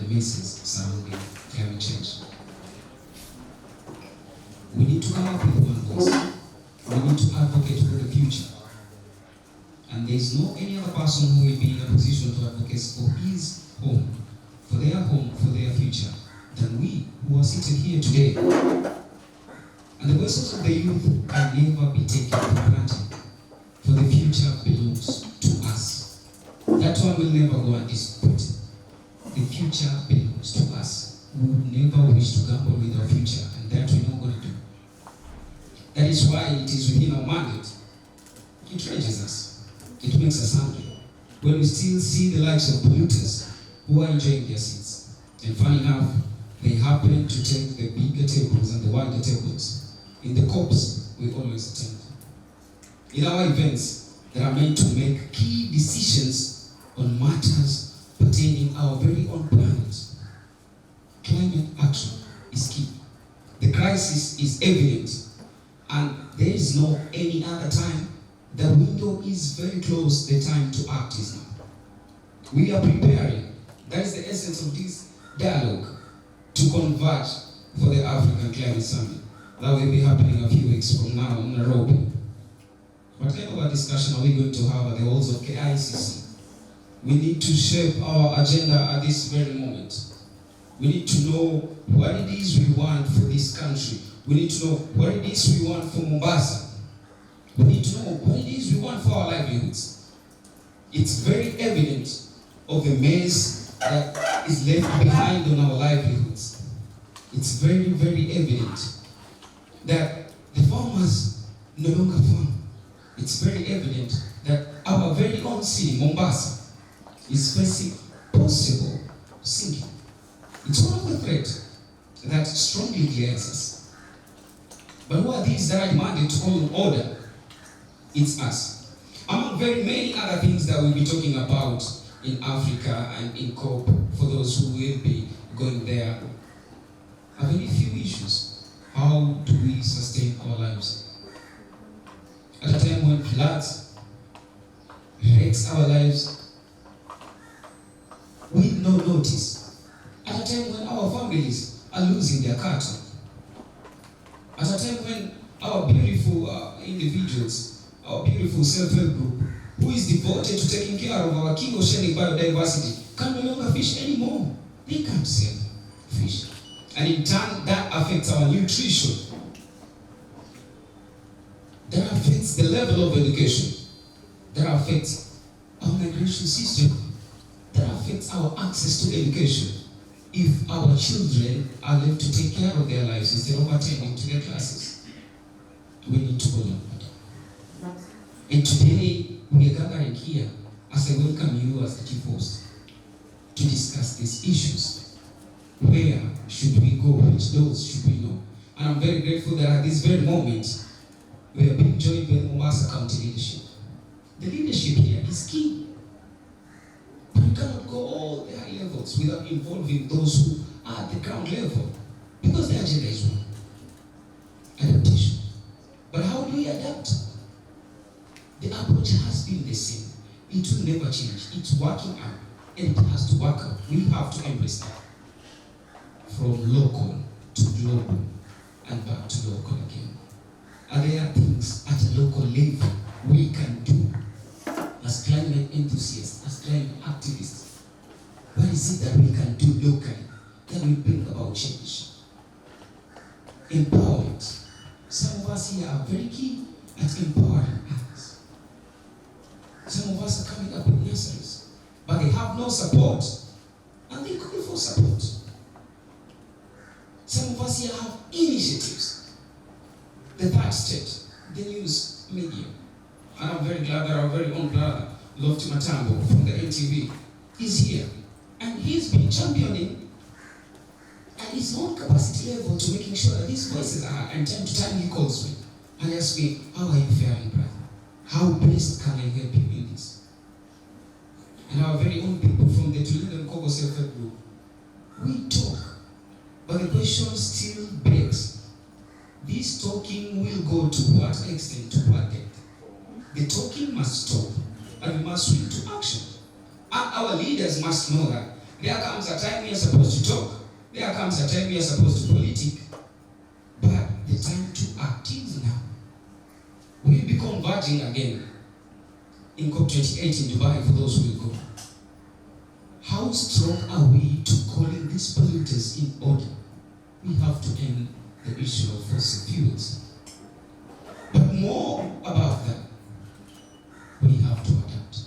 the messes surrounding climate change. We need to come up with one voice. We need to advocate for the future. And there is no any other person who will be in a position to advocate for his home, for their future, than we who are seated here today. And the voices of the youth can never be taken for granted, for the future belongs to us. That one will never go undisputed. The future belongs to us. We would never wish to gamble with our future, and that we're not going to do. That is why it is within our mandate. It raises us. It makes us angry when we still see the likes of polluters who are enjoying their seats. And funny enough, they happen to take the bigger tables and the wider tables in the COPs we always attend. In our events that are meant to make key decisions on matters pertaining our very own planet, climate action is key. The crisis is evident, and there is no any other time. The window is very close. The time to act is now. We are preparing. That is the essence of this dialogue, to converge for the African Climate Summit. That will be happening a few weeks from now in Nairobi. What kind of a discussion are we going to have at the halls of KICC? We need to shape our agenda at this very moment. We need to know what it is we want for this country. We need to know what it is we want for Mombasa. We need to know what it is we want for our livelihoods. It's very evident of the mess that is left behind on our livelihoods. It's very, very evident that the farmers no longer farm. It's very evident that our very own city, Mombasa, is facing possible sinking. It's one of the threats that strongly glares us. But who are these that are demanding to come in order? It's us. Among very many other things that we'll be talking about in Africa and in COP, for those who will be going there, are very few issues. How do we sustain our lives? At a time when floods wrecks our lives with no notice. At a time when our families are losing their cattle. At a time when our beautiful individuals, our beautiful self-help group, who is devoted to taking care of our king oceanic biodiversity, can no longer fish anymore. They can't sell fish. And in turn, that affects our nutrition. That affects the level of education. That affects our migration system. That affects our access to education. If our children are left to take care of their lives instead of attending to their classes, we need to go on. And today, we are gathering here as I welcome you as the chief host to discuss these issues. Where should we go? Which doors should we know? And I'm very grateful that at this very moment, we are being joined by the Mombasa County leadership. The leadership here is key. But we cannot go all the high levels without involving those who are at the ground level, because the agenda is one. Adaptation. But how do we adapt? The approach has been the same. It will never change. It's working out, and it has to work out. We have to embrace that. From local to global and back to local again. Are there things at a local level we can do as climate enthusiasts, as climate activists? What is it that we can do locally that will bring about change? Empowerment. Some of us here are very keen at empowering others. Some of us are coming up with nurseries, but they have no support, and they call for support. Some of us here have initiatives. The third state, the news media. And I'm very glad that our very own brother, Lofty Matambo from the NTV, is here. And he's been championing at his own capacity level to making sure that these voices are heard. And time to time he calls me and asks me, how are you faring, brother? How best can I help you in this? And our very own people from the Lutheran World Federation group, we talk. But the question still begs, this talking will go to what extent, to what depth? The talking must stop, and we must swing to action. And our leaders must know that There comes a time we are supposed to talk. There comes a time we are supposed to politic. But the time to act is now. We'll be converging again in COP28 in Dubai for those who will go. How strong are we to calling these polluters in order? We have to end the issue of fossil fuels. But more about that, we have to adapt.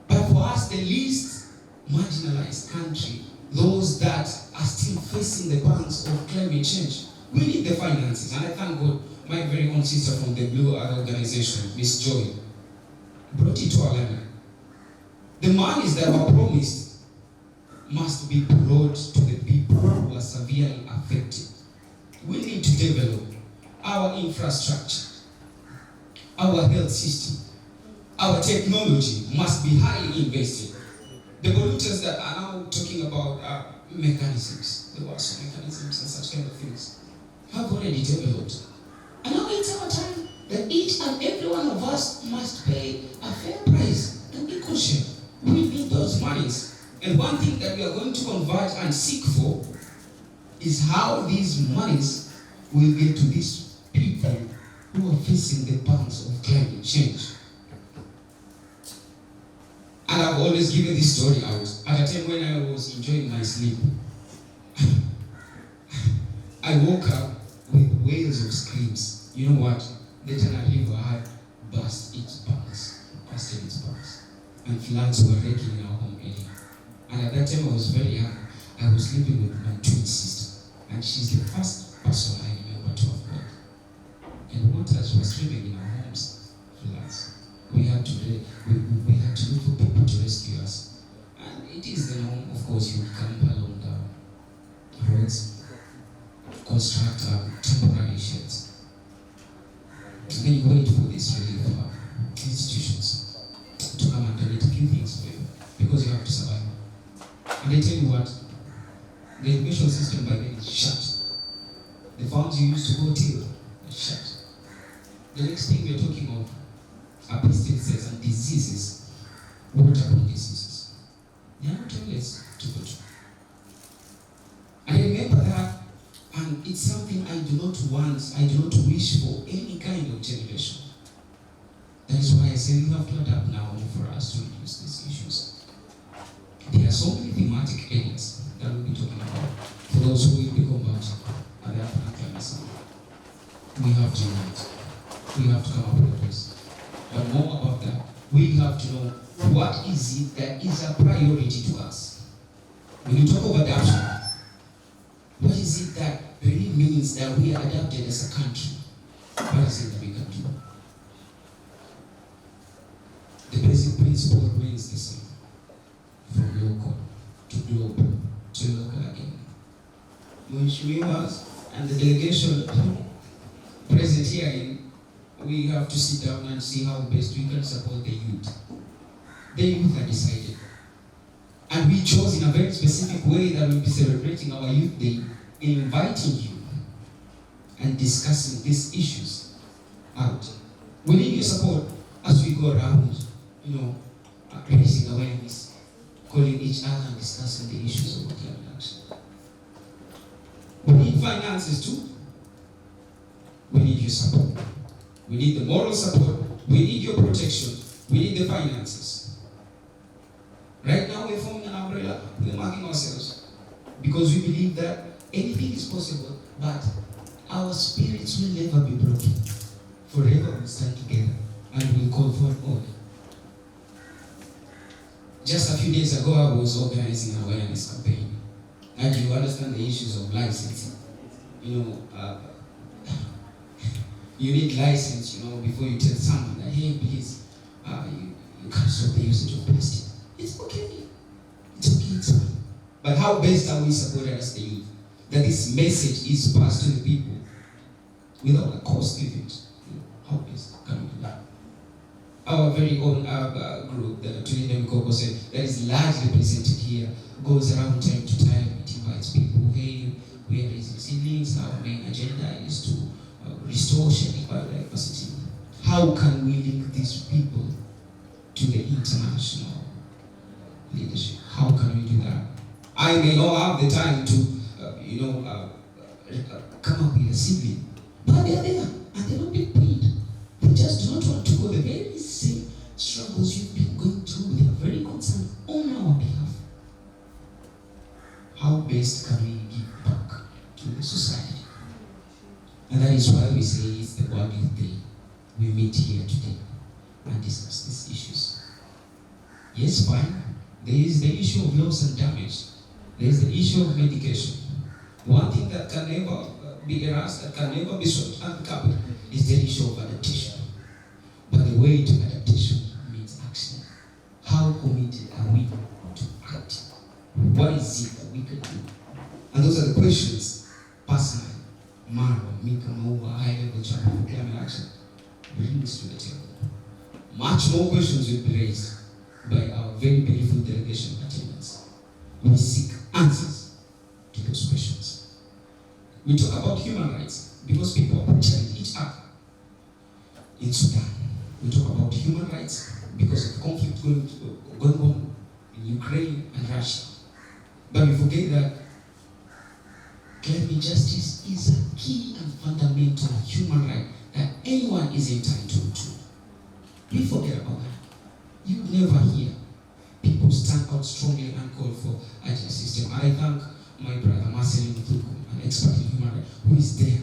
But for us, the least marginalized country, those that are still facing the pangs of climate change, we need the finances. And I thank God, my very own sister from the Blue Earth organization, Miss Joy, brought it to our level. The monies that were promised must be brought to the people who are severely affected. We need to develop our infrastructure, our health system, our technology must be highly invested. The polluters that are now talking about mechanisms, the worst mechanisms and such kind of things, have already developed. And now it's our time that each and every one of us must pay a fair price, an equal share. We need those monies. And one thing that we are going to converge and seek for is how these monies will get to these people who are facing the pangs of climate change. And I've always given this story out. At a time when I was enjoying my sleep, I woke up with waves of screams. You know what? The Tana River had busted its banks. And floods were wrecking in our home area. And at that time I was very young. I was living with my twin sister. And she's the first person I remember to have got. And waters were streaming in our homes. Floods. We had to look for people to rescue us. And it is the norm, of course, you camp along the roads, construct temporary sheds. And then you wait for this relief institutions to come and donate a few things for you, because you have to survive. And I tell you what, the education system by then is shut. The farms you used to go till are shut. The next thing we're talking of are pesticidal and diseases, waterborne diseases. There are no toilets to go to. And I remember that, and it's something I do not wish for any kind of generation. That is why I say we have to adapt now for us to reduce these issues. There are so many thematic areas that we'll be talking about for those who will be converting at the African Climate Summit. We have to unite. We have to come up with this. But more about that, we have to know what is it that is a priority to us. When you talk of adaptation, what is it that really means that we are adapted as a country? What is it that we can do? The basic principle remains the same. From local to global to local again. Mheshimiwas and the delegation present here, we have to sit down and see how best we can support the youth. The youth are decided. And we chose in a very specific way that we'll be celebrating our Youth Day, inviting you and discussing these issues out. We need your support as we go around, raising awareness, calling each other and discussing the issues of climate action. We need finances too. We need your support. We need the moral support. We need your protection. We need the finances. Right now we're forming an umbrella. We're marking ourselves because we believe that anything is possible, but our spirits will never be broken. Forever we'll stand together and we'll call for an order. Just a few days ago, I was organizing an awareness campaign. And you understand the issues of licensing. You need license, before you tell someone that, hey, please, you can't stop the usage of plastic. It's okay. It's okay, it's fine. But how best are we supported as the youth? That this message is passed to the people without a cost event. How best can we do that? Our very own group, the Lutheran World Federation, that is largely represented here, goes around time to time. It invites people, hey, we are raising seedlings. Our main agenda is to restore shedding biodiversity. How can we link these people to the international leadership? How can we do that? I may not have the time to, come up with a sibling. But they are there, and they're not being paid. They just do not want to go. The very same struggles you've been going through, they are very concerned on our behalf. How best can we give back to the society? And that is why we say it's the World Youth Day. We meet here today and discuss these issues. Yes, fine. There is the issue of loss and damage. There is the issue of medication. One thing that can never be erased, that can never be solved and covered, is the issue of adaptation. But the way to adaptation means action. How committed are we to act? What is it that we can do? And those are the questions, personally, Maro, Mika, Maua, high-level champion for climate action brings to the table. Much more questions will be raised by our very beautiful delegation attendants. We seek answers to those questions. We talk about human rights because people are butchering each other. In Sudan, we talk about human rights because of conflict going on in Ukraine and Russia. But we forget that climate justice is a key and fundamental human right that anyone is entitled to. We forget about that. You never hear people stand out strongly and call for a just system. And I thank my brother Marcelin Thuku, an expert in human rights, who is there.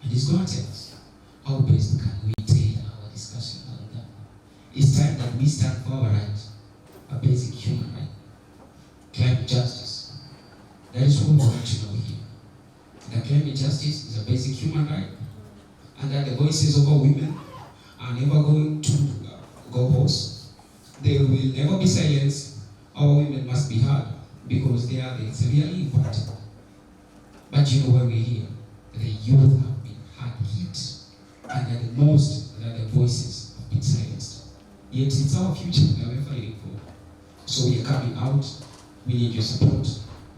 And he's going to tell us how best can we tailor our discussion on that. It's time that we stand for our right, a basic human right, climate justice. That is what we want to know here. That climate justice is a basic human right, and that the voices of our women are never going to go hoarse. They will never be silenced. Our women must be heard because they are the severely impacted. But you know why we're here? The youth have been hard hit, and that the most that the voices have been silenced. Yet it's our future that we're fighting for. So we are coming out. We need your support.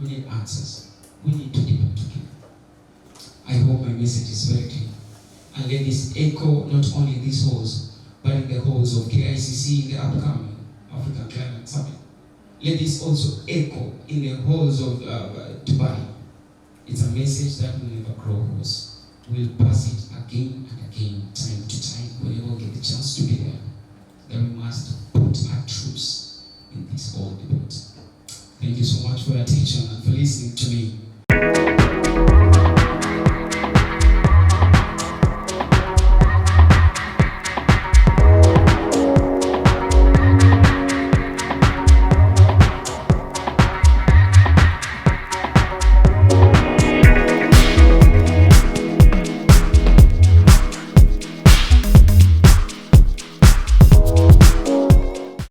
We need answers. We need to debate together. I hope my message is very clear. And let this echo not only in these halls, but in the halls of KICC in the upcoming African Climate Summit. Let this also echo in the halls of Dubai. It's a message that will never grow hoarse. We'll pass it again and again, time to time, whenever we get the chance to be there. That we must put our truths in this whole debate. Thank you so much for your attention and for listening to me.